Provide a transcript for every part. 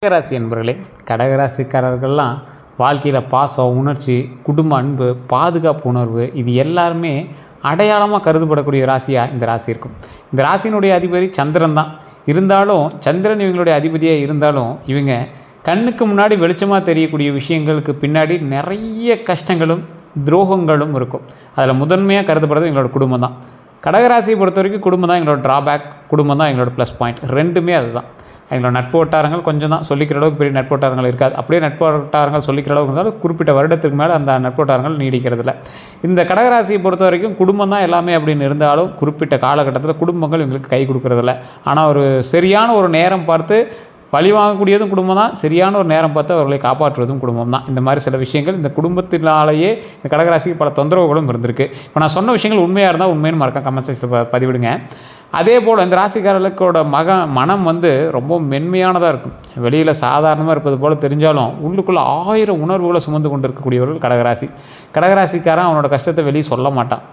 கடகராசி என்பவர்களே, கடகராசிக்காரர்கள்லாம் வாழ்க்கையில் பாசம், உணர்ச்சி, குடும்ப அன்பு, பாதுகாப்பு உணர்வு இது எல்லாருமே அடையாளமாக கருதப்படக்கூடிய ராசியாக இந்த ராசி இருக்கும். இந்த ராசியினுடைய அதிபதி சந்திரன் தான். இருந்தாலும் சந்திரன் இவங்களுடைய அதிபதியாக இருந்தாலும் இவங்க கண்ணுக்கு முன்னாடி வெளிச்சமாக தெரியக்கூடிய விஷயங்களுக்கு பின்னாடி நிறைய கஷ்டங்களும் துரோகங்களும் இருக்கும். அதில் முதன்மையாக கருதப்படுறது எங்களோட குடும்பம் தான். கடகராசியை பொறுத்த வரைக்கும் குடும்பம் தான் எங்களோட ட்ராபேக், குடும்பம் தான் எங்களோட ப்ளஸ் பாயிண்ட். ரெண்டுமே அதுதான். எங்களோட நட்பு வட்டாரங்கள் கொஞ்சம் தான், சொல்லிக்கிற அளவுக்கு பெரிய நட்பு வட்டாரங்கள் இருக்காது. அப்படியே நட்பு வட்டாரங்கள் சொல்லிக்கிற அளவுக்கு இருந்தாலும் குறிப்பிட்ட வருடத்துக்கு மேலே அந்த நட்பு வட்டாரங்கள் நீடிக்கிறதில்ல. இந்த கடகராசியை பொறுத்த வரைக்கும் குடும்பம் தான் எல்லாமே அப்படின்னு இருந்தாலும் குறிப்பிட்ட காலகட்டத்தில் குடும்பங்கள் எங்களுக்கு கை கொடுக்குறதில்ல. ஆனால் ஒரு சரியான ஒரு நேரம் பார்த்து பழி வாங்கக்கூடியதும் குடும்பம் தான், சரியான ஒரு நேரம் பார்த்து அவர்களை காப்பாற்றுவதும் குடும்பம் தான். இந்த மாதிரி சில விஷயங்கள் இந்த குடும்பத்தினாலேயே இந்த கடகராசிக்கு பல தொந்தரவுகளும் இருந்திருக்கு. இப்போ நான் சொன்ன விஷயங்கள் உண்மையாக இருந்தால் உண்மைன்னு மறக்காம கமெண்ட் செக்ஷனில் பதிவிடுங்க. அதே போல் இந்த ராசிக்காரர்களுக்கோட மனம் ரொம்ப மென்மையானதாக இருக்கும். வெளியில் சாதாரணமாக இருப்பது போல் தெரிஞ்சாலும் உள்ளுக்குள்ளே 1000 உணர்வுகளை சுமந்து கொண்டு இருக்கக்கூடியவர்கள் கடகராசி. கடகராசிக்காரன் அவனோட கஷ்டத்தை வெளியே சொல்ல மாட்டான்.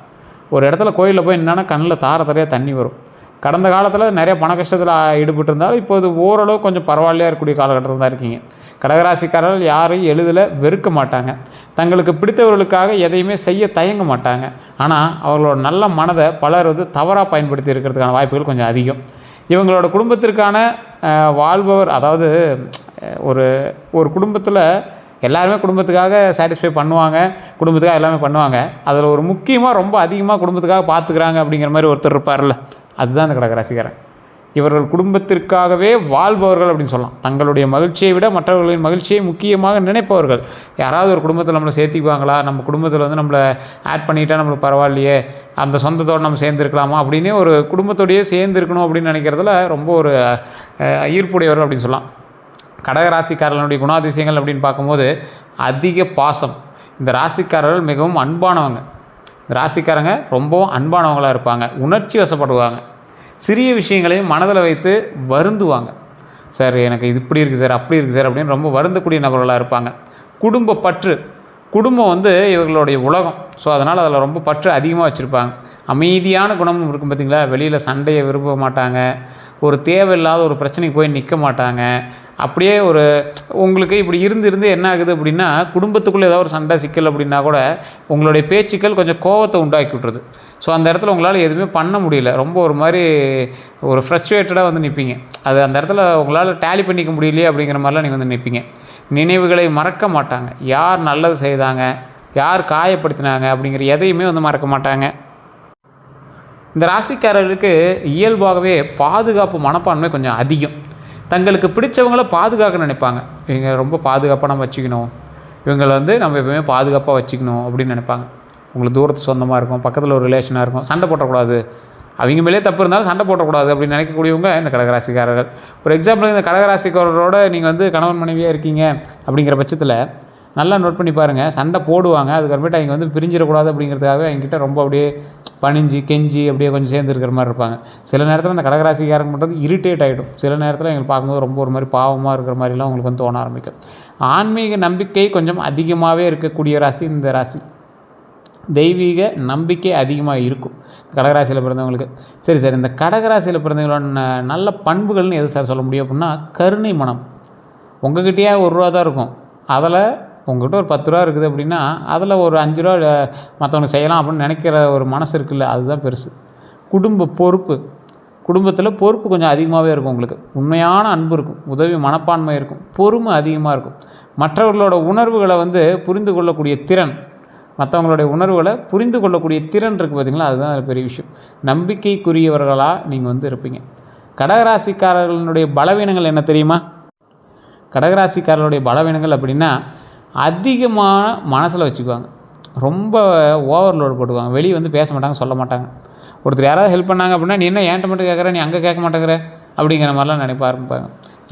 ஒரு இடத்துல கோயிலில் போய் என்னென்னா கண்ணில் தாரையாக தண்ணி வரும். கடந்த காலத்தில் நிறைய பண கஷ்டத்தில் ஈடுபட்டு இருந்தாலும் இப்போது ஓரளவு கொஞ்சம் பரவாயில்லையாக இருக்கக்கூடிய காலகட்டத்தில் தான் இருக்கீங்க. கடகராசிக்காரர்கள் யாரையும் எளிதில் வெறுக்க மாட்டாங்க. தங்களுக்கு பிடித்தவர்களுக்காக எதையுமே செய்ய தயங்க மாட்டாங்க. ஆனால் அவர்களோட நல்ல மனதை பலர் தவறாக பயன்படுத்தி இருக்கிறதுக்கான வாய்ப்புகள் கொஞ்சம் அதிகம். இவங்களோட குடும்பத்திற்கான வாழ்பவர், அதாவது ஒரு குடும்பத்தில் எல்லாருமே குடும்பத்துக்காக சாட்டிஸ்ஃபை பண்ணுவாங்க, குடும்பத்துக்காக எல்லாமே பண்ணுவாங்க. அதில் ஒரு முக்கியமாக ரொம்ப அதிகமாக குடும்பத்துக்காக பார்த்துக்கிறாங்க அப்படிங்கிற மாதிரி ஒருத்தர் இருப்பார்ல, அதுதான் இந்த கடகராசிக்காரன். இவர்கள் குடும்பத்திற்காகவே வாழ்பவர்கள் அப்படின்னு சொல்லலாம். தங்களுடைய மகிழ்ச்சியை விட மற்றவர்களின் மகிழ்ச்சியை முக்கியமாக நினைப்பவர்கள். யாராவது ஒரு குடும்பத்தில் நம்மளை சேர்த்திக்குவாங்களா, நம்ம குடும்பத்தில் நம்மளை ஆட் பண்ணிட்டா நம்மளுக்கு பரவாயில்லையே, அந்த சொந்தத்தோடு நம்ம சேர்ந்துருக்கலாமா அப்படின்னு ஒரு குடும்பத்தோடையே சேர்ந்துருக்கணும் அப்படின்னு நினைக்கிறதுல ரொம்ப ஒரு ஈர்ப்புடையவர்கள் அப்படின்னு சொல்லலாம். கடகராசிக்காரர்களுடைய குணாதிசயங்கள் அப்படின்னு பார்க்கும்போது அதிக பாசம். இந்த ராசிக்காரர்கள் மிகவும் அன்பானவங்க. இந்த ராசிக்காரங்க ரொம்பவும் அன்பானவங்களாக இருப்பாங்க. உணர்ச்சி வசப்படுவாங்க. சிறிய விஷயங்களையும் மனதில் வைத்து வருந்துவாங்க. சார் எனக்கு இது இப்படி இருக்குது சார், அப்படி இருக்குது சார் அப்படின்னு ரொம்ப வருந்தக்கூடிய நபர்களாக இருப்பாங்க. குடும்ப பற்று, குடும்பம் இவர்களுடைய உலகம். ஸோ அதனால் அதில் ரொம்ப பற்று அதிகமாக வச்சுருப்பாங்க. அமைதியான குணமும் இருக்கும் பார்த்திங்களா. வெளியில் சண்டையை விரும்ப மாட்டாங்க. ஒரு தேவையில்லாத ஒரு பிரச்சனைக்கு போய் நிற்க மாட்டாங்க. அப்படியே உங்களுக்கு இப்படி இருந்து என்ன ஆகுது அப்படின்னா, குடும்பத்துக்குள்ளே ஏதாவது ஒரு சண்டை சிக்கல் அப்படின்னா கூட உங்களுடைய பேச்சுக்கள் கொஞ்சம் கோவத்தை உண்டாக்கி விட்ருது. ஸோ அந்த இடத்துல உங்களால் எதுவுமே பண்ண முடியல. ரொம்ப ஒரு மாதிரி ஒரு ஃப்ரஸ்ட்ரேட்டடாக நிற்பீங்க. அது அந்த இடத்துல உங்களால் டேலி பண்ணிக்க முடியலையே அப்படிங்கிற மாதிரிலாம் நீங்கள் நிற்பீங்க. நினைவுகளை மறக்க மாட்டாங்க. யார் நல்லது செய்தாங்க, யார் காயப்படுத்தினாங்க அப்படிங்கிற எதையுமே மறக்க மாட்டாங்க. இந்த ராசிக்காரர்களுக்கு இயல்பாகவே பாதுகாப்பு மனப்பான்மை கொஞ்சம் அதிகம். தங்களுக்கு பிடிச்சவங்கள பாதுகாக்க நினைப்பாங்க. இவங்க ரொம்ப பாதுகாப்பாக நம்ம வச்சுக்கணும், இவங்களை நம்ம எப்பவுமே பாதுகாப்பாக வச்சுக்கணும் அப்படின்னு நினைப்பாங்க. உங்களுக்கு தூரத்து சொந்தமாக இருக்கும், பக்கத்தில் ஒரு ரிலேஷனாக இருக்கும், சண்டை போட்டக்கூடாது, அவங்க மேலே தப்பு இருந்தாலும் சண்டை போட்டக்கூடாது அப்படின்னு நினைக்கக்கூடியவங்க இந்த கடகராசிக்காரர்கள். ஒரு எக்ஸாம்பிள், இந்த கடகராசிக்காரரோட நீங்கள் கணவன் மனைவியாக இருக்கீங்க அப்படிங்கிற பட்சத்தில் நல்லா நோட் பண்ணி பாருங்கள். சண்டை போடுவாங்க, அதுக்கப்புறமேட்டு அவங்க பிரிஞ்சிடக்கூடாது அப்படிங்கிறதுக்காக எங்கிட்ட ரொம்ப அப்படியே பணிஞ்சு கெஞ்சி அப்படியே கொஞ்சம் சேர்ந்து இருக்கிற மாதிரி இருப்பாங்க. சில நேரத்தில் இந்த கடகராசிக்காரங்க பண்ணுறது இரிட்டேட் ஆகிடும். சில நேரத்தில் எங்களுக்கு பார்க்கும்போது ரொம்ப ஒரு மாதிரி பாவமாக இருக்கிற மாதிரிலாம் உங்களுக்கு தோண ஆரம்பிக்கும். ஆன்மீக நம்பிக்கை கொஞ்சம் அதிகமாகவே இருக்கக்கூடிய ராசி இந்த ராசி. தெய்வீக நம்பிக்கை அதிகமாக இருக்கும் கடகராசியில் பிறந்தவங்களுக்கு. சரி சார், இந்த கடகராசியில் பிறந்தவங்களோட நல்ல பண்புகள்னு எது சார் சொல்ல முடியும் அப்படின்னா, கருணை மனம். உங்கள்கிட்டயே 1 ரூபா தான் இருக்கும், அதில் உங்கள்கிட்ட ஒரு 10 ரூபா இருக்குது அப்படின்னா அதில் ஒரு 5 ரூபா மற்றவங்க செய்யலாம் அப்படின்னு நினைக்கிற ஒரு மனசு இருக்குல்ல, அதுதான் பெருசு. குடும்ப பொறுப்பு, குடும்பத்தில் பொறுப்பு கொஞ்சம் அதிகமாகவே இருக்கும். உங்களுக்கு உண்மையான அன்பு இருக்கும், உதவி மனப்பான்மை இருக்கும், பொறுமை அதிகமாக இருக்கும். மற்றவர்களோட உணர்வுகளை புரிந்து கொள்ளக்கூடிய திறன், மற்றவங்களுடைய உணர்வுகளை புரிந்து கொள்ளக்கூடிய திறன் இருக்குது பார்த்திங்களா, அதுதான் பெரிய விஷயம். நம்பிக்கைக்குரியவர்களாக நீங்கள் இருப்பீங்க. கடகராசிக்காரர்களுடைய பலவீனங்கள் என்ன தெரியுமா? கடகராசிக்காரர்களுடைய பலவீனங்கள் அப்படின்னா, அதிகமான மனசில் வச்சுக்குவாங்க. ரொம்ப ஓவர்லோடு போட்டுக்குவாங்க. வெளியே பேச மாட்டாங்க, சொல்ல மாட்டாங்க. ஒருத்தர் யாராவது ஹெல்ப் பண்ணாங்க அப்படின்னா, நீ என்ன ஏன்ட்ட மட்டும் கேட்குற, நீ அங்கே கேட்க மாட்டேங்கிற அப்படிங்கிற மாதிரிலாம் நினைப்ப ஆரம்பிப்பாங்க.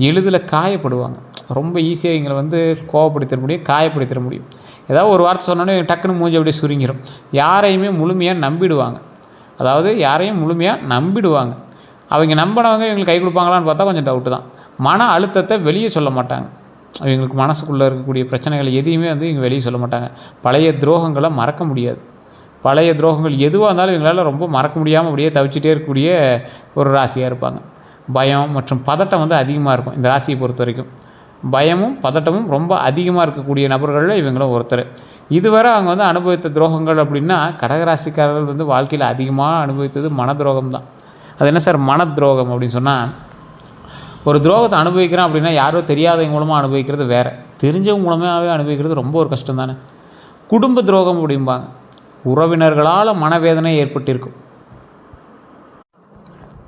எளிதில் காயப்படுவாங்க. ரொம்ப ஈஸியாக இவங்களை கோவப்படுத்திட முடியும், காயப்படுத்திட முடியும். ஏதாவது ஒரு வார்த்தை சொன்னோன்னே டக்குன்னு மூஞ்சி அப்படியே சுருங்கிடும். யாரையுமே முழுமையாக நம்பிடுவாங்க. அதாவது யாரையும் முழுமையாக நம்பிடுவாங்க. அவங்க நம்பினவங்க இவங்களுக்கு கை கொடுப்பாங்களான்னு பார்த்தா கொஞ்சம் டவுட்டு தான். மன அழுத்தத்தை வெளியே சொல்ல மாட்டாங்க. இவங்களுக்கு மனசுக்குள்ளே இருக்கக்கூடிய பிரச்சனைகள் எதையுமே இவங்க வெளியே சொல்ல மாட்டாங்க. பழைய துரோகங்களை மறக்க முடியாது. பழைய துரோகங்கள் எதுவாக இருந்தாலும் இவங்களால் ரொம்ப மறக்க முடியாமல் அப்படியே தவிச்சிட்டே இருக்கக்கூடிய ஒரு ராசியாக இருப்பாங்க. பயம் மற்றும் பதட்டம் அதிகமாக இருக்கும் இந்த ராசியை பொறுத்த வரைக்கும். பயமும் பதட்டமும் ரொம்ப அதிகமாக இருக்கக்கூடிய நபர்களில் இவங்களும் ஒருத்தர். இதுவரை அவங்க வந்து அனுபவித்த துரோகங்கள் அப்படின்னா, கடகராசிக்காரர்கள் வந்து வாழ்க்கையில் அதிகமாக அனுபவித்தது மன துரோகம் தான். அது என்ன சார் மன துரோகம் அப்படின்னு சொன்னால், ஒரு துரோகத்தை அனுபவிக்கிறோம் அப்படின்னா யாரோ தெரியாதவங்க மூலமாக அனுபவிக்கிறது வேறு, தெரிஞ்சவங்க மூலமாகவே அனுபவிக்கிறது ரொம்ப ஒரு கஷ்டம் தானே. குடும்ப துரோகம் அப்படிம்பாங்க. உறவினர்களால் மனவேதனை ஏற்பட்டிருக்கும்.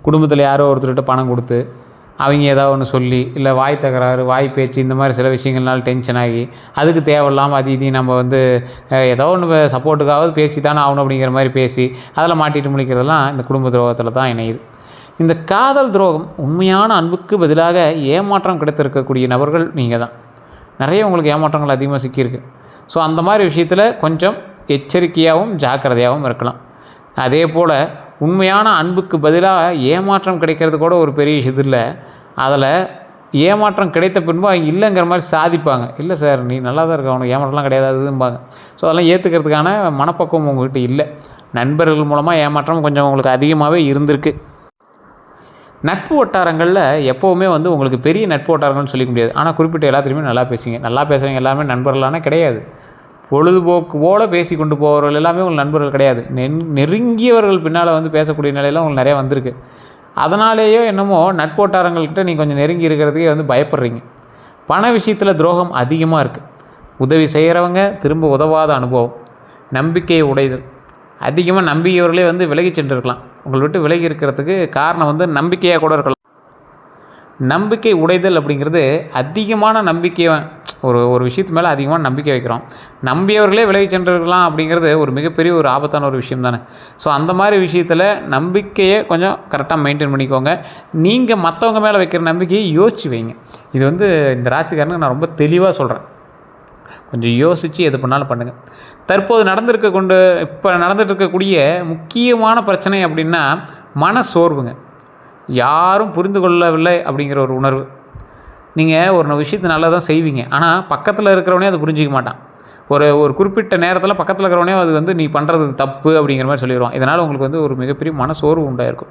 குடும்பத்தில் யாரோ ஒருத்தர்கிட்ட பணம் கொடுத்து அவங்க ஏதாவது ஒன்று சொல்லி, இல்லை வாய் தகராறு, வாய் பேச்சு, இந்த மாதிரி சில விஷயங்கள்னால டென்ஷன் ஆகி, அதுக்கு தேவையில்லாமல் அது இதையும் நம்ம வந்து ஏதோ ஒன்று சப்போர்ட்டுக்காவது பேசி தானே ஆகணும் அப்படிங்கிற மாதிரி பேசி அதில் மாட்டிட்டு முடிக்கிறதெல்லாம் இந்த குடும்ப துரோகத்தில் தான் இணையுது. இந்த காதல் துரோகம், உண்மையான அன்புக்கு பதிலாக ஏமாற்றம் கிடைத்திருக்கக்கூடிய நபர்கள் நீங்கள் தான். நிறைய உங்களுக்கு ஏமாற்றங்கள் அதிகமாக சிக்கியிருக்கு. ஸோ அந்த மாதிரி விஷயத்தில் கொஞ்சம் எச்சரிக்கையாகவும் ஜாக்கிரதையாகவும் இருக்கலாம். அதே போல் உண்மையான அன்புக்கு பதிலாக ஏமாற்றம் கிடைக்கிறது கூட ஒரு பெரிய இது இல்லை. அதில் ஏமாற்றம் கிடைத்த பின்பு அவங்க இல்லைங்கிற மாதிரி சாதிப்பாங்க. இல்லை சார் நீ நல்லா தான் இருக்க, அவனுக்கு ஏமாற்றம்லாம் கிடையாது அதும்பாங்க. ஸோ அதெல்லாம் ஏற்றுக்கிறதுக்கான மனப்பக்குவம் உங்கள்கிட்ட இல்லை. நண்பர்கள் மூலமாக ஏமாற்றம் கொஞ்சம் உங்களுக்கு அதிகமாகவே இருந்திருக்கு. நட்பு வட்டாரங்களில் எப்போவுமே வந்து உங்களுக்கு பெரிய நட்பு வட்டாரங்கள்னு சொல்லிக்க முடியாது. ஆனால் குறிப்பிட்ட எல்லாத்துலேயுமே நல்லா பேசுவீங்க. நல்லா பேசுகிறவங்க எல்லாமே நண்பர்களான கிடையாது. பொழுதுபோக்கு போல் பேசி கொண்டு போகிறவர்கள் எல்லாமே உங்கள் நண்பர்கள் கிடையாது. நெருங்கியவர்கள் பின்னால் வந்து பேசக்கூடிய நிலையெல்லாம் உங்களுக்கு நிறையா வந்திருக்கு. அதனாலேயோ என்னமோ நட்பு வட்டாரங்கள்கிட்ட நீங்கள் கொஞ்சம் நெருங்கி இருக்கிறதுக்கே வந்து பயப்படுறீங்க. பண விஷயத்தில் துரோகம் அதிகமாக இருக்குது. உதவி செய்கிறவங்க திரும்ப உதவாத அனுபவம், நம்பிக்கையை உடைதல். அதிகமாக நம்பியவர்களே வந்து விலகி சென்றிருக்கலாம். உங்களை விட்டு விலகி இருக்கிறதுக்கு காரணம் வந்து நம்பிக்கையாக கூட இருக்கலாம். நம்பிக்கை உடைதல் அப்படிங்கிறது அதிகமான நம்பிக்கையை ஒரு விஷயத்து மேலே அதிகமான நம்பிக்கை வைக்கிறோம். நம்பியவர்களே விலகி சென்றிருக்கலாம் அப்படிங்கிறது ஒரு மிகப்பெரிய ஒரு ஆபத்தான ஒரு விஷயம் தானே. ஸோ அந்த மாதிரி விஷயத்தில் நம்பிக்கையை கொஞ்சம் கரெக்டாக மெயின்டைன் பண்ணிக்கோங்க. நீங்கள் மற்றவங்க மேலே வைக்கிற நம்பிக்கையை யோசிச்சு வைங்க. இது வந்து இந்த ராசிக்காரனுக்கு நான் ரொம்ப தெளிவாக சொல்கிறேன். கொஞ்சம் யோசித்து எது பண்ணாலும் பண்ணுங்கள். தற்போது இப்போ நடந்துகிட்டு இருக்கக்கூடிய முக்கியமான பிரச்சனை அப்படின்னா மனசோர்வுங்க. யாரும் புரிந்து கொள்ளவில்லை அப்படிங்கிற ஒரு உணர்வு. நீங்கள் ஒரு விஷயத்தை நல்லா தான் செய்வீங்க, ஆனால் பக்கத்தில் இருக்கிறவனே அதை புரிஞ்சிக்க மாட்டான். ஒரு குறிப்பிட்ட நேரத்தில் பக்கத்தில் இருக்கிறவனே அது வந்து நீ பண்ணுறது தப்பு அப்படிங்கிற மாதிரி சொல்லிடுவான். இதனால் உங்களுக்கு வந்து ஒரு மிகப்பெரிய மனசோர்வு உண்டாயிருக்கும்.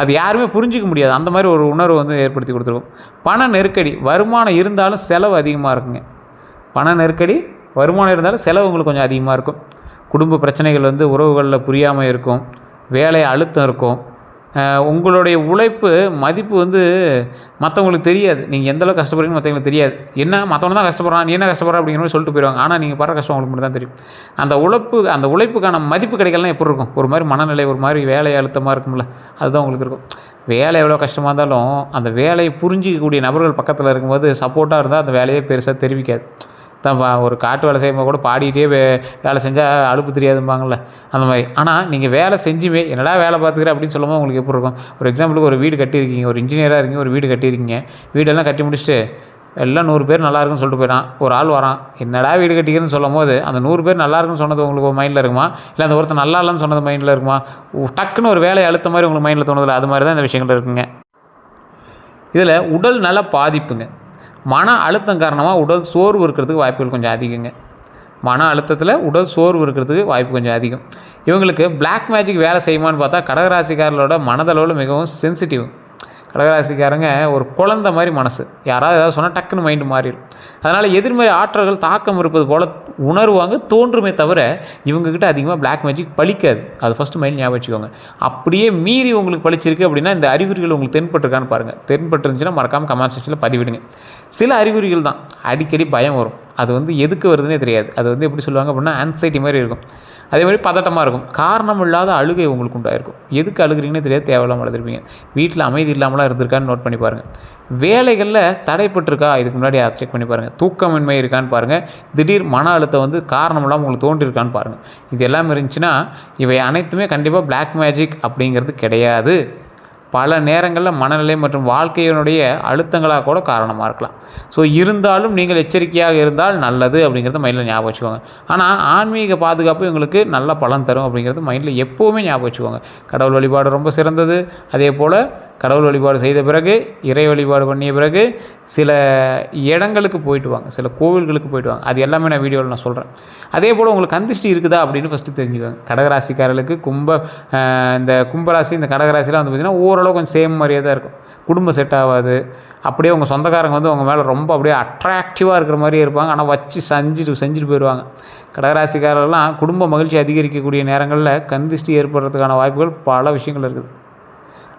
அது யாருமே புரிஞ்சிக்க முடியாது. அந்த மாதிரி ஒரு உணர்வு வந்து ஏற்படுத்தி கொடுத்துருக்கும். பண நெருக்கடி, வருமானம் இருந்தாலும் செலவு அதிகமாக இருக்குங்க. பண நெருக்கடி, வருமானம் இருந்தாலும் செலவு உங்களுக்கு கொஞ்சம் அதிகமாக இருக்கும். குடும்ப பிரச்சனைகள் வந்து உறவுகளில் புரியாமல் இருக்கும். வேலை அழுத்தம் இருக்கும். உங்களுடைய உழைப்பு மதிப்பு வந்து மற்றவங்களுக்கு தெரியாது. நீங்கள் எந்தளவுக்கு கஷ்டப்படுறீங்கன்னு மற்றவங்களுக்கு தெரியாது. என்ன மற்றவங்க தான் கஷ்டப்படுறான், நீ என்ன கஷ்டப்படுற அப்படிங்கிற மாதிரி சொல்லிட்டு போயிடுவாங்க. ஆனால் நீங்கள் படுற கஷ்டம் உங்களுக்கு மட்டும் தான் தெரியும். அந்த உழைப்புக்கான மதிப்பு கிடைக்கலாம் எப்படி இருக்கும்? ஒரு மாதிரி மனநிலை, ஒரு மாதிரி வேலை அழுத்தமாக இருக்கும்ல, அதுதான் உங்களுக்கு இருக்கும். வேலை எவ்வளோ கஷ்டமாக இருந்தாலும் அந்த வேலையை புரிஞ்சிக்கக்கூடிய நபர்கள் பக்கத்தில் இருக்கும்போது சப்போர்ட்டாக இருந்தால் அந்த வேலையே பெருசாக தெரிவிக்காது. தான் ஒரு காட்டு வேலை செய்யும்போது கூட பாடிக்கிட்டே வேலை செஞ்சால் அலுப்பு தெரியாதும்பாங்கள்ல, அந்த மாதிரி. ஆனால் நீங்கள் வேலை செஞ்சுமே என்னடா வேலை பார்த்துக்கிறேன் அப்படின்னு சொல்லும்போது உங்களுக்கு எப்படி இருக்கும்? ஒரு எக்ஸாம்பிளுக்கு ஒரு வீடு கட்டியிருக்கீங்க, ஒரு இன்ஜினியராக இருக்கீங்க, ஒரு வீடு கட்டியிருக்கீங்க. வீடெல்லாம் கட்டி முடிச்சுட்டு எல்லாம் 100 பேர் நல்லா இருக்குன்னு சொல்லிட்டு போயிடான். ஒரு ஆள் வரான், என்னடா வீடு கட்டிக்கிறேன்னு சொல்லும் போது அந்த 100 பேர் நல்லா இருக்குன்னு சொன்னது உங்களுக்கு மைண்டில் இருக்குமா? இல்லை அந்த ஒருத்தர் நல்லா இல்லைன்னு சொன்னது மைண்டில் இருக்குமா? டக்குன்னு ஒரு வேலையை அழுத்த மாதிரி உங்களுக்கு மைண்டில் தோணுதில்ல? அது மாதிரி தான் இந்த விஷயங்கள் இருக்குங்க. இதில் உடல் நல பாதிப்புங்க. மன அழுத்தம் காரணமாக உடல் சோர்வு இருக்கிறதுக்கு வாய்ப்புகள் கொஞ்சம் அதிகங்க. மன அழுத்தத்தில் உடல் சோர்வு இருக்கிறதுக்கு வாய்ப்பு கொஞ்சம் அதிகம். இவங்களுக்கு பிளாக் மேஜிக் வேலை செய்யுமான்னு பார்த்தா கடகராசிக்காரர்களோட மனதளவில் மிகவும் சென்சிட்டிவ். கடகராசிக்காரங்க ஒரு குழந்தை மாதிரி மனசு. யாராவது ஏதாவது சொன்னால் டக்குன்னு மைண்டு மாறிடும். அதனால் எதிர்மறை ஆற்றல்கள் தாக்கம் இருப்பது போல் உணர்வாங்க தோன்றுமே தவிர இவங்ககிட்ட அதிகமாக பிளாக் மேஜிக் பலிக்காது. அது ஃபஸ்ட்டு மைண்ட் ஞாபகம் வச்சுக்கோங்க. அப்படியே மீறி உங்களுக்கு பலிச்சிருக்கு அப்படின்னா இந்த அறிகுறிகள் உங்களுக்கு தென்பட்டுருக்கான்னு பாருங்கள். தென்பட்டுருந்துச்சுன்னா மறக்காமல் கமெண்ட் செக்ஷனில் பதிவிடுங்க. சில அறிகுறிகள் தான். அடிக்கடி பயம் வரும். அது வந்து எதுக்கு வருதுன்னே தெரியாது. அது வந்து எப்படி சொல்லுவாங்க அப்படின்னா ஆன்சைட்டி மாதிரி இருக்கும். அதே மாதிரி பதட்டமாக இருக்கும். காரணம் இல்லாத அழுகை உங்களுக்கு உண்டாயிருக்கும். எதுக்கு அழுகிறீங்கன்னே தெரியாது, தேவையில்லாமல் அழுதுருப்பீங்க. வீட்டில் அமைதி இல்லாமலாம் இருந்திருக்கான்னு நோட் பண்ணி பாருங்கள். வேலைகளில் தடைப்பட்டிருக்கா இதுக்கு முன்னாடி அதை செக் பண்ணி பாருங்கள். தூக்கமின்மை இருக்கான்னு பாருங்கள். திடீர் மன அழுத்தம் வந்து காரணம் இல்லாமல் உங்களுக்கு தோன்றிருக்கான்னு பாருங்கள். இது எல்லாம் இருந்துச்சுன்னா இவை அனைத்துமே கண்டிப்பாக பிளாக் மேஜிக் அப்படிங்கிறது கிடையாது. பல நேரங்களில் மனநிலை மற்றும் வாழ்க்கையினுடைய அழுத்தங்களாக கூட காரணமாக இருக்கலாம். ஸோ இருந்தாலும் நீங்கள் எச்சரிக்கையாக இருந்தால் நல்லது அப்படிங்கிறத மைண்டில் ஞாபகம் வச்சுக்கோங்க. ஆனால் ஆன்மீக பாதுகாப்பு எங்களுக்கு நல்ல பலன் தரும் அப்படிங்கிறது மைண்டில் எப்போவுமே ஞாபகம் வச்சுக்கோங்க. கடவுள் வழிபாடு ரொம்ப சிறந்தது. அதே போல் கடவுள் வழிபாடு செய்த பிறகு, இறை வழிபாடு பண்ணிய பிறகு சில இடங்களுக்கு போயிட்டு வாங்க, சில கோவில்களுக்கு போயிட்டு வாங்க. அது எல்லாமே நான் வீடியோவில் நான் சொல்கிறேன். அதே போல் உங்களுக்கு கந்திஷ்டி இருக்குதா அப்படின்னு ஃபஸ்ட்டு தெரிஞ்சுக்கோங்க. கடகராசிக்காரர்களுக்கு இந்த கும்பராசி, இந்த கடகராசிலாம் வந்து பார்த்திங்கன்னா ஓரளவு கொஞ்சம் சேம் மாதிரியே தான் இருக்கும். குடும்பம் செட் ஆகாது, அப்படியே உங்கள் சொந்தக்காரங்க வந்து உங்கள் மேலே ரொம்ப அப்படியே அட்ராக்டிவாக இருக்கிற மாதிரியே இருப்பாங்க. ஆனால் வச்சு செஞ்சுட்டு போயிடுவாங்க. கடகராசிக்காரர்கள்லாம் குடும்ப மகிழ்ச்சி அதிகரிக்கக்கூடிய நேரங்களில் கண் திருஷ்டி ஏற்படுறதுக்கான வாய்ப்புகள் பல விஷயங்கள் இருக்குது.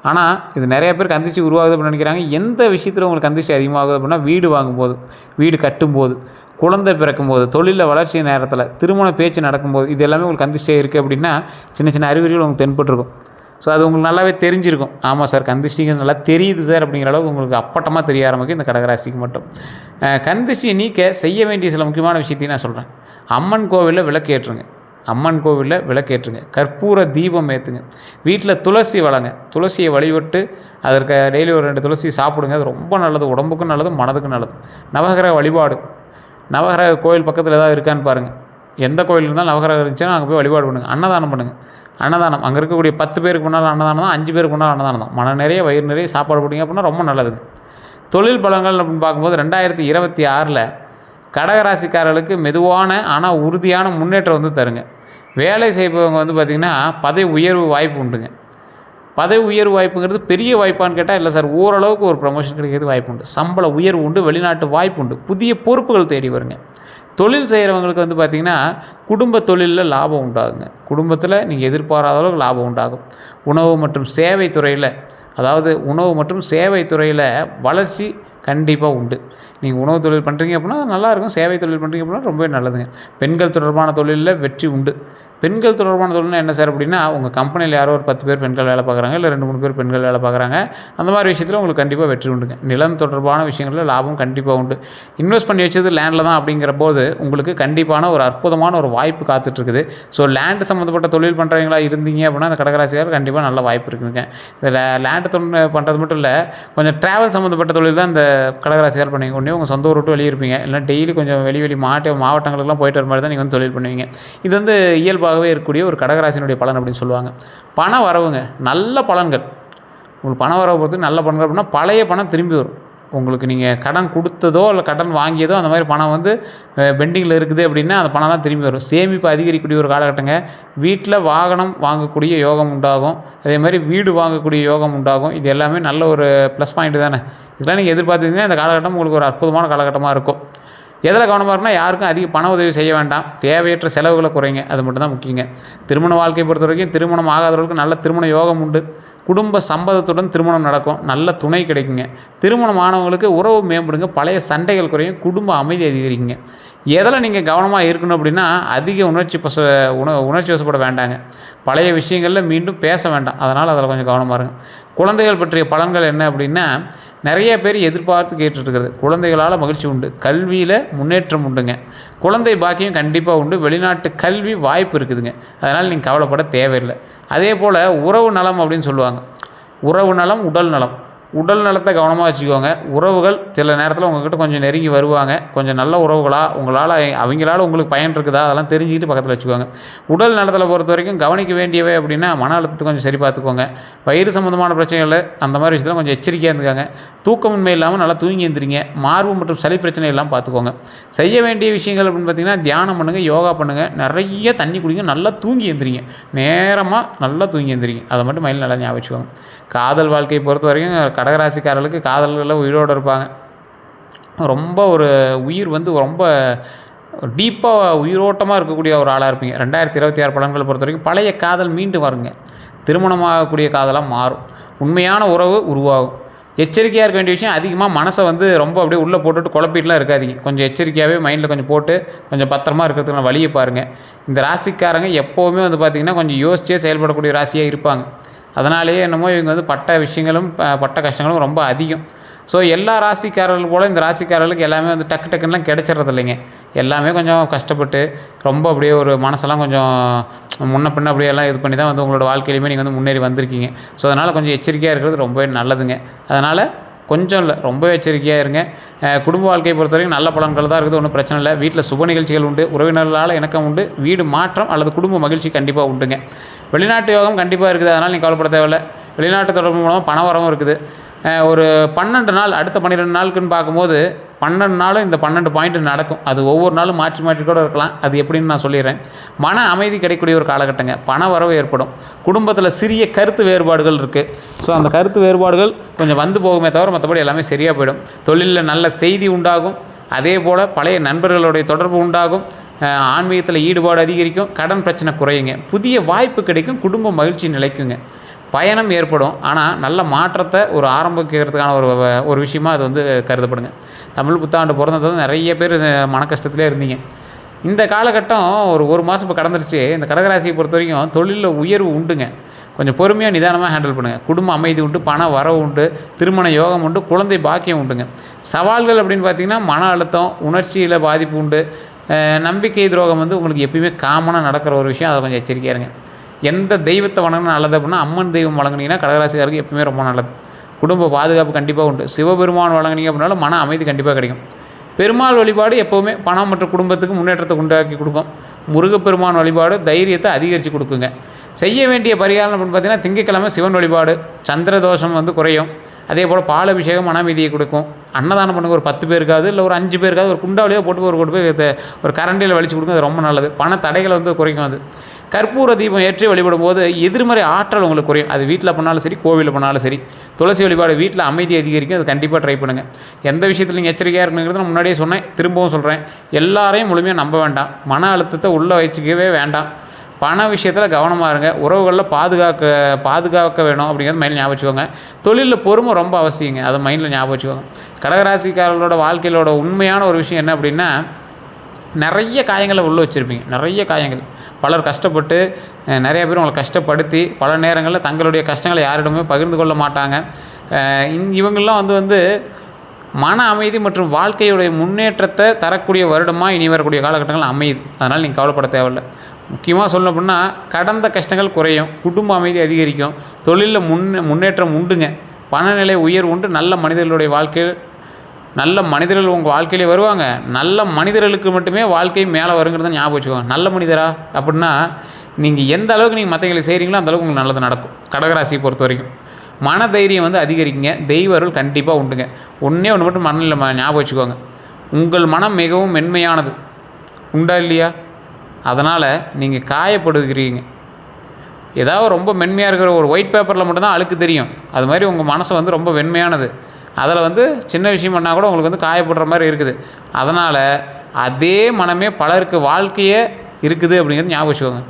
ஆனால் இது நிறைய பேர் கண் திருஷ்டி உருவாகுது அப்படின்னு நினைக்கிறாங்க. எந்த விஷயத்தில் உங்களுக்கு கண் திருஷ்டி அதிகமாகுது அப்படின்னா, வீடு வாங்கும்போது, வீடு கட்டும்போது, குழந்தை பிறக்கும்போது, தொழிலில் வளர்ச்சி நேரத்தில், திருமண பேச்சு நடக்கும்போது, இது எல்லாமே உங்களுக்கு கண் திருஷ்டியாக இருக்குது அப்படின்னா சின்ன சின்ன அறிகுறிகள் உங்களுக்கு தென்பட்டுருக்கும். ஸோ அது உங்களுக்கு நல்லாவே தெரிஞ்சிருக்கும். ஆமாம் சார், கண் திருஷ்டிங்கிறது நல்லா தெரியுது சார் அப்படிங்கிற அளவுக்கு உங்களுக்கு அப்பட்டமாக தெரிய ஆரம்பிக்கும் இந்த கடகராசிக்கு மட்டும். கண் திருஷ்டியை நீக்க செய்ய வேண்டிய சில முக்கியமான விஷயத்தையும் நான் சொல்கிறேன். அம்மன் கோவிலில் விளக்கேற்றுங்க. அம்மன் கோவிலில் விளக்கேற்றுங்க. கற்பூர தீபம் ஏற்றுங்க. வீட்டில் துளசி வளங்க. துளசியை வழிபட்டு அதற்கு டெய்லி ஒரு 2 துளசி சாப்பிடுங்க. அது ரொம்ப நல்லது, உடம்புக்கும் நல்லது, மனதுக்கும் நல்லது. நவகிரக வழிபாடு. நவகிரக கோயில் பக்கத்தில் ஏதாவது இருக்கான்னு பாருங்கள். எந்த கோயில் இருந்தாலும் நவகிரகம் இருந்துச்சுன்னா அங்கே போய் வழிபாடு பண்ணுங்கள். அன்னதானம் பண்ணுங்கள். அன்னதானம் அங்கே இருக்கக்கூடிய 10 பேருக்கு முன்னால் அன்னதானம் தான், 5 பேருக்கு முன்னால் அன்னதானம் தான். மன நிறைய வயிறு நிறைய சாப்பாடு போட்டிங்க அப்படின்னா ரொம்ப நல்லதுங்க. தொழில் பலங்கள் அப்படின்னு பார்க்கும்போது 2026 கடகராசிக்காரர்களுக்கு மெதுவான ஆனால் உறுதியான முன்னேற்றம் வந்து தருங்க. வேலை செய்பவங்க வந்து பார்த்திங்கன்னா பதவி உயர்வு வாய்ப்பு உண்டுங்க. பதவி உயர்வு வாய்ப்புங்கிறது பெரிய வாய்ப்பான்னு கேட்டால் இல்லை சார், ஓரளவுக்கு ஒரு ப்ரமோஷன் கிடைக்கிறது வாய்ப்பு உண்டு. சம்பள உயர்வு உண்டு, வெளிநாட்டு வாய்ப்பு உண்டு, புதிய பொறுப்புகள் தேடி வருங்க. தொழில் செய்கிறவங்களுக்கு வந்து பார்த்திங்கன்னா குடும்ப தொழிலில் லாபம் உண்டாகுங்க. குடும்பத்தில் நீங்கள் எதிர்பாராத அளவுக்கு லாபம் உண்டாகும். உணவு மற்றும் சேவை துறையில், அதாவது உணவு மற்றும் சேவை துறையில் வளர்ச்சி கண்டிப்பாக உண்டு. நீங்கள் உணவு தொழில் பண்ணுறீங்க அப்படின்னா நல்லாயிருக்கும். சேவை தொழில் பண்ணுறீங்க அப்படின்னா ரொம்பவே நல்லதுங்க. பெண்கள் தொடர்பான தொழிலில் வெற்றி உண்டு. பெண்கள் தொடர்பான தொழில்னா என்ன சார் அப்படின்னா, உங்கள் கம்பெனியில் யாரோ ஒரு 10 பேர் பெண்கள் வேலை பார்க்குறாங்க, இல்லை 2-3 பேர் பெண்கள் வேலை பார்க்குறாங்க. அந்த மாதிரி விஷயத்தில் உங்களுக்கு கண்டிப்பாக வெற்றி உண்டுங்க. நிலம் தொடர்பான விஷயங்களில் லாபம் கண்டிப்பாக உண்டு. இன்வெஸ்ட் பண்ணி வச்சது லேண்டில் தான் அப்படிங்கிற போது உங்களுக்கு கண்டிப்பான ஒரு அற்புதமான ஒரு வாய்ப்பு காத்துட்ருக்குது. ஸோ லேண்டு சம்மந்தப்பட்ட தொழில் பண்ணுறவங்களா இருந்தீங்க அப்படின்னா அந்த கடகராசியார் கண்டிப்பாக நல்ல வாய்ப்பு இருக்குதுங்க. இதில் லேண்டு தொழில் பண்ணுறது மட்டும் இல்லை, கொஞ்சம் ட்ராவல் சம்மந்தப்பட்ட தொழில் தான் இந்த கடகராசியார் பண்ணுவீங்க. ஒன்றே உங்கள் சொந்த ஊர் விட்டு வெளியே இருப்பீங்க, இல்லை டெய்லி கொஞ்சம் வெளி மாவட்டங்களுக்குலாம் போயிட்டு வர மாதிரி தான் நீங்கள் வந்து தொழில் பண்ணுவீங்க. இது வந்து இயல்பாகவே இருக்கக்கூடிய ஒரு கடகராசினுடைய பலன் அப்படின்னு சொல்லுவாங்க. பண வரவுங்க, நல்ல பலன்கள். உங்களுக்கு பண வரவு பொறுத்து நல்ல பலன்கள் அப்படின்னா பழைய பணம் திரும்பி வரும். உங்களுக்கு நீங்கள் கடன் கொடுத்ததோ இல்லை கடன் வாங்கியதோ அந்த மாதிரி பணம் வந்து பெண்டிங்கில் இருக்குது அப்படின்னா அந்த பணம்லாம் திரும்பி வரும். சேமிப்பு அதிகரிக்கக்கூடிய ஒரு காலகட்டங்க. வீட்டில் வாகனம் வாங்கக்கூடிய யோகம் உண்டாகும். அதே மாதிரி வீடு வாங்கக்கூடிய யோகம் உண்டாகும். இது எல்லாமே நல்ல ஒரு ப்ளஸ் பாயிண்ட் தானே. இதெல்லாம் நீங்கள் எதிர்பார்த்தீங்கன்னா இந்த காலகட்டம் உங்களுக்கு ஒரு அற்புதமான காலகட்டமாக இருக்கும். எதில் கவனமாக இருக்குன்னா, யாருக்கும் அதிக பண உதவி செய்ய வேண்டாம். தேவையற்ற செலவுகளை குறைங்க. அது மட்டும் தான் முக்கியங்க. திருமண வாழ்க்கையை பொறுத்த வரைக்கும் திருமணம் ஆகாதவர்களுக்கு நல்ல திருமண யோகம் உண்டு. குடும்ப சம்பதத்துடன் திருமணம் நடக்கும். நல்ல துணை கிடைக்குங்க. திருமணம் ஆனவங்களுக்கு உறவு மேம்படுங்க. பழைய சண்டைகள் குறையும். குடும்ப அமைதி அதிகரிக்குங்க. எதில் நீங்கள் கவனமாக இருக்கணும் அப்படின்னா, அதிக உணர்ச்சி வசப்பட வேண்டாங்க. பழைய விஷயங்களில் மீண்டும் பேச வேண்டாம். அதனால் அதில் கொஞ்சம் கவனமாக இருங்க. குழந்தைகள் பற்றிய பலன்கள் என்ன அப்படின்னா, நிறைய பேர் எதிர்பார்த்து கேட்டுட்ருக்கிறது. குழந்தைகளால் மகிழ்ச்சி உண்டு. கல்வியில் முன்னேற்றம் உண்டுங்க. குழந்தை பாக்கியம் கண்டிப்பாக உண்டு. வெளிநாட்டு கல்வி வாய்ப்பு இருக்குதுங்க. அதனால் நீங்கள் கவலைப்பட தேவையில்லை. அதே போல் உறவு நலம் அப்படின்னு சொல்லுவாங்க. உறவு நலம், உடல் நலம். உடல் நலத்தை கவனமாக வச்சுக்கோங்க. உறவுகள் சில நேரத்தில் உங்கள்கிட்ட கொஞ்சம் நெருங்கி வருவாங்க. கொஞ்சம் நல்ல உறவுகளாக அவங்களால உங்களுக்கு பயன் இருக்குதா அதெல்லாம் தெரிஞ்சுக்கிட்டு பக்கத்தில் வச்சுக்கோங்க. உடல் நலத்தில் பொறுத்த வரைக்கும் கவனிக்க வேண்டியவை அப்படின்னா, மன அழுத்தத்தை கொஞ்சம் சரி பார்த்துக்கோங்க. வயிறு சம்மந்தமான பிரச்சனைகள் அந்த மாதிரி விஷயத்தில் கொஞ்சம் எச்சரிக்கையாக இருந்துக்காங்க. தூக்கமின்மை இல்லாமல் நல்லா தூங்கி எழுந்திரிங்க. மார்பு மற்றும் சளி பிரச்சனை எல்லாம் பார்த்துக்கோங்க. செய்ய வேண்டிய விஷயங்கள் அப்படின்னு பார்த்தீங்கன்னா, தியானம் பண்ணுங்கள், யோகா பண்ணுங்கள், நிறைய தண்ணி குடிங்க, நல்லா தூங்கி எழுந்திரிங்க. நேரமாக நல்லா தூங்கி எழுந்திரிங்க. அதை மட்டும் மைண்டில் நல்லா ஞாபகம் வச்சுக்கோங்க. காதல் வாழ்க்கையை பொறுத்த வரைக்கும் கடகராசிக்காரர்களுக்கு காதல்களில் உயிரோடு இருப்பாங்க. ரொம்ப ஒரு உயிர் வந்து ரொம்ப டீப்பாக உயிரோட்டமாக இருக்கக்கூடிய ஒரு ஆளாக இருப்பீங்க. 2026 பலன்களை பொறுத்த வரைக்கும் பழைய காதல் மீண்டும் வருங்க. திருமணமாகக்கூடிய காதலாக மாறும். உண்மையான உறவு உருவாகும். எச்சரிக்கையாக இருக்க வேண்டிய விஷயம், அதிகமாக மனசை வந்து ரொம்ப அப்படியே உள்ளே போட்டுட்டு குழப்பிட்டுலாம் இருக்காதீங்க. கொஞ்சம் எச்சரிக்கையாகவே மைண்டில் கொஞ்சம் போட்டு கொஞ்சம் பத்திரமா இருக்கிறதுக்கான வழியை பாருங்கள். இந்த ராசிக்காரங்க எப்போவுமே வந்து பார்த்திங்கன்னா கொஞ்சம் யோசிச்சே செயல்படக்கூடிய ராசியாக இருப்பாங்க. அதனாலேயே என்னமோ இவங்க வந்து பட்ட விஷயங்களும் பட்ட கஷ்டங்களும் ரொம்ப அதிகம். ஸோ எல்லா ராசிக்காரர்கள் போல் இந்த ராசிக்காரர்களுக்கு எல்லாமே வந்து டக்குன்னுலாம் கிடைச்சிட்றது இல்லைங்க. எல்லாமே கொஞ்சம் கஷ்டப்பட்டு ரொம்ப அப்படியே ஒரு மனசெல்லாம் கொஞ்சம் முன்ன பின்ன அப்படியெல்லாம் இது பண்ணி தான் வந்து உங்களோட வாழ்க்கையிலையுமே நீங்கள் வந்து முன்னேறி வந்திருக்கீங்க. ஸோ அதனால் கொஞ்சம் எச்சரிக்கையாக இருக்கிறது ரொம்பவே நல்லதுங்க. அதனால் கொஞ்சம் இல்லை, ரொம்ப எச்சரிக்கையாக இருங்க. குடும்ப வாழ்க்கையை பொறுத்த வரைக்கும் நல்ல பலன்கள் தான் இருக்குது, ஒன்றும் பிரச்சனை இல்லை. வீட்டில் சுப நிகழ்ச்சிகள் உண்டு. உறவினர்களால் இணக்கம் உண்டு. வீடு மாற்றம் அல்லது குடும்ப மகிழ்ச்சி கண்டிப்பாக உண்டுங்க. வெளிநாட்டு யோகம் கண்டிப்பாக இருக்குது. அதனால் நீங்கள் கவலைப்பட தேவையில்லை. வெளிநாட்டு தொடர்பு மூலமாக பண வரவும் இருக்குது. ஒரு 12 நாள் அடுத்த 12 நாளுக்குன்னு பார்க்கும்போது 12 நாளும் இந்த 12 பாயிண்ட் நடக்கும். அது ஒவ்வொரு நாளும் மாற்றி மாற்றி கூட இருக்கலாம். அது எப்படின்னு நான் சொல்லிடுறேன். மன அமைதி கிடைக்கக்கூடிய ஒரு காலகட்டங்க. பண வரவு ஏற்படும். குடும்பத்தில் சிறிய கருத்து வேறுபாடுகள் இருக்குது. ஸோ அந்த கருத்து வேறுபாடுகள் கொஞ்சம் வந்து போகுமே தவிர மற்றபடி எல்லாமே சரியாக போயிடும். தொழிலில் நல்ல செய்தி உண்டாகும். அதே போல் பழைய நண்பர்களுடைய தொடர்பு உண்டாகும். ஆன்மீகத்தில் ஈடுபாடு அதிகரிக்கும். கடன் பிரச்சனை குறையுங்க. புதிய வாய்ப்பு கிடைக்கும். குடும்ப மகிழ்ச்சி நிலைக்குங்க. பயணம் ஏற்படும். ஆனால் நல்ல மாற்றத்தை ஒரு ஆரம்பிக்கிறதுக்கான ஒரு விஷயமா அது வந்து கருதப்படுங்க. தமிழ் புத்தாண்டு பிறந்தது நிறைய பேர் மன கஷ்டத்திலே இருந்தீங்க. இந்த காலகட்டம் ஒரு மாதம் இப்போ கடந்துருச்சு. இந்த கடகராசியை பொறுத்த வரைக்கும் தொழிலில் உயர்வு உண்டுங்க. கொஞ்சம் பொறுமையாக நிதானமாக ஹேண்டில் பண்ணுங்கள். குடும்ப அமைதி உண்டு. பண வரவு உண்டு. திருமண யோகம் உண்டு. குழந்தை பாக்கியம் உண்டுங்க. சவால்கள் அப்படின்னு பார்த்திங்கன்னா மன அழுத்தம், உணர்ச்சியில் பாதிப்பு உண்டு. நம்பிக்கை துரோகம் வந்து உங்களுக்கு எப்பயுமே காமனாக நடக்கிற ஒரு விஷயம். அதை கொஞ்சம் எச்சரிக்கையாக இருங்க. எந்த தெய்வத்தை வணங்கினா நல்லது அப்படின்னா அம்மன் தெய்வம் வழங்கினீங்கன்னா கடகராசிக்காரருக்கு எப்பவுமே ரொம்ப நல்லது. குடும்ப பாதுகாப்பு கண்டிப்பாக உண்டு. சிவபெருமான் வழங்கினீங்க அப்படின்னாலும் மன அமைதி கண்டிப்பாக கிடைக்கும். பெருமாள் வழிபாடு எப்போவுமே பணம் மற்றும் குடும்பத்துக்கு முன்னேற்றத்தை உண்டாக்கி கொடுக்கும். முருகப்பெருமான் வழிபாடு தைரியத்தை அதிகரித்து கொடுக்குங்க. செய்ய வேண்டிய பரிகாரம் அப்படின்னு பார்த்தீங்கன்னா திங்கட்கிழமை சிவன் வழிபாடு. சந்திர தோஷம் வந்து குறையும். அதே போல் பாலபிஷேகம் மன அமைதியை கொடுக்கும். அன்னதானம் பண்ணுங்க. ஒரு 10 பேருக்காவது இல்லை ஒரு 5 பேருக்காவது ஒரு குண்டாவளியோ போட்டு கொண்டு போய் ஒரு கரண்டியில் வலிச்சு கொடுங்க. அது ரொம்ப நல்லது. பண தடைகளை வந்து குறைக்கும். அது கற்பூர தீபம் ஏற்றி வழிபடும் போது எதிர்மறை ஆற்றல் உங்களுக்கு குறையும். அது வீட்டில் பண்ணாலும் சரி, கோவிலில் பண்ணாலும் சரி. துளசி வழிபாடு வீட்டில் அமைதி அதிகரிக்கும். அது கண்டிப்பாக ட்ரை பண்ணுங்கள். எந்த விஷயத்தில் நீங்கள் எச்சரிக்கையாக இருக்குங்கிறது நான் முன்னாடியே சொன்னேன், திரும்பவும் சொல்கிறேன். எல்லாரையும் முழுமையாக நம்ப வேண்டாம். மன அழுத்தத்தை உள்ளே வச்சுக்கவே வேண்டாம். பண விஷயத்தில் கவனமாக இருங்க. உறவுகளில் பாதுகாக்க வேணும் அப்படிங்கிறது மைண்டில் ஞாபகம் வச்சுக்கோங்க. தொழிலில் பொறுமை ரொம்ப அவசியங்க. அதை மைண்டில் ஞாபகம் வச்சுக்கோங்க. கடகராசிக்காரர்களோட வாழ்க்கையிலோட உண்மையான ஒரு விஷயம் என்ன அப்படின்னா, நிறைய காயங்களை உள்ளே வச்சுருப்பீங்க. நிறைய காயங்கள். பலர் கஷ்டப்பட்டு நிறைய பேர் உங்களை கஷ்டப்படுத்தி பல நேரங்களில் தங்களுடைய கஷ்டங்களை யாரிடமே பகிர்ந்து கொள்ள மாட்டாங்க. இவங்கெல்லாம் வந்து மன அமைதி மற்றும் வாழ்க்கையுடைய முன்னேற்றத்தை தரக்கூடிய வருடமாக இனி வரக்கூடிய காலகட்டங்கள் அமையுது. அதனால் நீங்கள் கவலைப்பட தேவையில்லை. முக்கியமாக சொல்லணும் அப்படின்னா கடந்த கஷ்டங்கள் குறையும். குடும்ப அமைதி அதிகரிக்கும். தொழிலில் முன்னேற்றம் உண்டுங்க. பணநிலை உயர்வு உண்டு. நல்ல மனிதர்கள் உங்கள் வாழ்க்கையிலே வருவாங்க. நல்ல மனிதர்களுக்கு மட்டுமே வாழ்க்கை மேலே வருங்கிறத ஞாபகம் வச்சுக்கோங்க. நல்ல மனிதரா அப்படின்னா நீங்கள் எந்த அளவுக்கு நீங்கள் மற்றவங்களுக்கு செய்கிறீங்களோ அந்த அளவுக்கு உங்களுக்கு நல்லது நடக்கும். கடகராசியை பொறுத்த வரைக்கும் மன தைரியம் வந்து அதிகரிக்குங்க. தெய்வ அருள் கண்டிப்பாக உண்டுங்க. ஒன்றே ஒன்று மட்டும் மனநிலை ஞாபகம் வச்சுக்கோங்க. உங்கள் மனம் மிகவும் மென்மையானது. உண்டா இல்லையா? அதனால் நீங்கள் காயப்படுகிறீங்க. ஏதாவது ரொம்ப மென்மையாக இருக்கிற ஒரு ஒயிட் பேப்பரில் மட்டும்தான் அழுக்கு தெரியும். அது மாதிரி உங்கள் மனசு வந்து ரொம்ப வெண்மையானது. அதில் வந்து சின்ன விஷயம் பண்ணால் கூட உங்களுக்கு வந்து காயப்படுற மாதிரி இருக்குது. அதனால் அதே மனமே பலருக்கு வாழ்க்கையே இருக்குது அப்படிங்கிறது ஞாபகம் வச்சுக்கோங்க.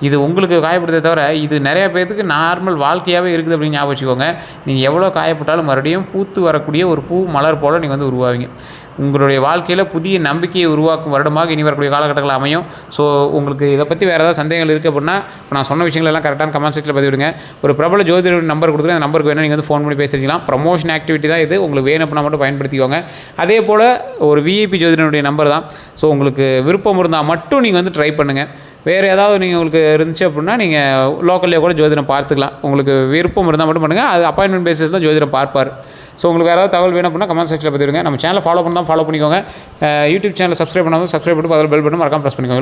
இது உங்களுக்கு காயப்படுதே தவிர இது நிறைய பேர்த்துக்கு நார்மல் வாழ்க்கையாகவே இருக்குது அப்படின்னு ஞாபகம் வச்சுக்கோங்க. நீங்கள் எவ்வளோ காயப்பட்டாலும் மறுபடியும் பூத்து வரக்கூடிய ஒரு பூ மலர் போல் நீங்கள் வந்து உருவாவீங்க. உங்களுடைய வாழ்க்கையில் புதிய நம்பிக்கையை உருவாக்கும் வருடமாக இனி வரக்கூடிய காலகட்டங்கள் அமையும். ஸோ உங்களுக்கு இதை பற்றி வேறு ஏதாவது சந்தேகங்கள் இருக்குது அப்படின்னா நான் சொன்ன விஷயங்கள் எல்லாம் கரெக்டான கமெண்ட் செக்ஷனில் பதிவிடுங்க. ஒரு பிரபல ஜோதிட நம்பர் கொடுத்துருங்க. அந்த நம்பருக்கு வேணும் நீங்கள் வந்து ஃபோன் பண்ணி பேசிக்கலாம். ப்ரமோஷன் ஆக்டிவிட்டி தான் இது. உங்களுக்கு வேணும் அப்படின்னா மட்டும் பயன்படுத்திக்கோங்க. அதே போல் ஒரு விஐபி ஜோதிடனுடைய நம்பர் தான். ஸோ உங்களுக்கு விருப்பம் இருந்தால் மட்டும் நீங்கள் வந்து ட்ரை பண்ணுங்கள். வேறு ஏதாவது நீங்கள் உங்களுக்கு இருந்துச்சு அப்படின்னா நீங்கள் லோக்கல்லே கூட ஜோதிடம் பார்த்துக்கலாம். உங்களுக்கு விருப்பம் இருந்தால் மட்டும் பண்ணுங்கள். அது அப்பாயின்மெண்ட் பேசிஸ் தான் ஜோதிடம் பார்ப்பார். ஸோ உங்களுக்கு வேறு ஏதாவது தகவல் வேணும் அப்படின்னா கமெண்ட் செக்ஷனில் பதிவிடுங்க. நம்ம சேனலை ஃபாலோ பண்ணால் ஃபாலோ பண்ணிக்கோங்க. யூடியூப் சேனலை சப்ஸ்கிரைப் பண்ணாமல் சப்ஸ்கிரைப் பண்ணி அதில் பெல் பட்டன் மறக்காம ப்ரெஸ் பண்ணிக்கோங்க.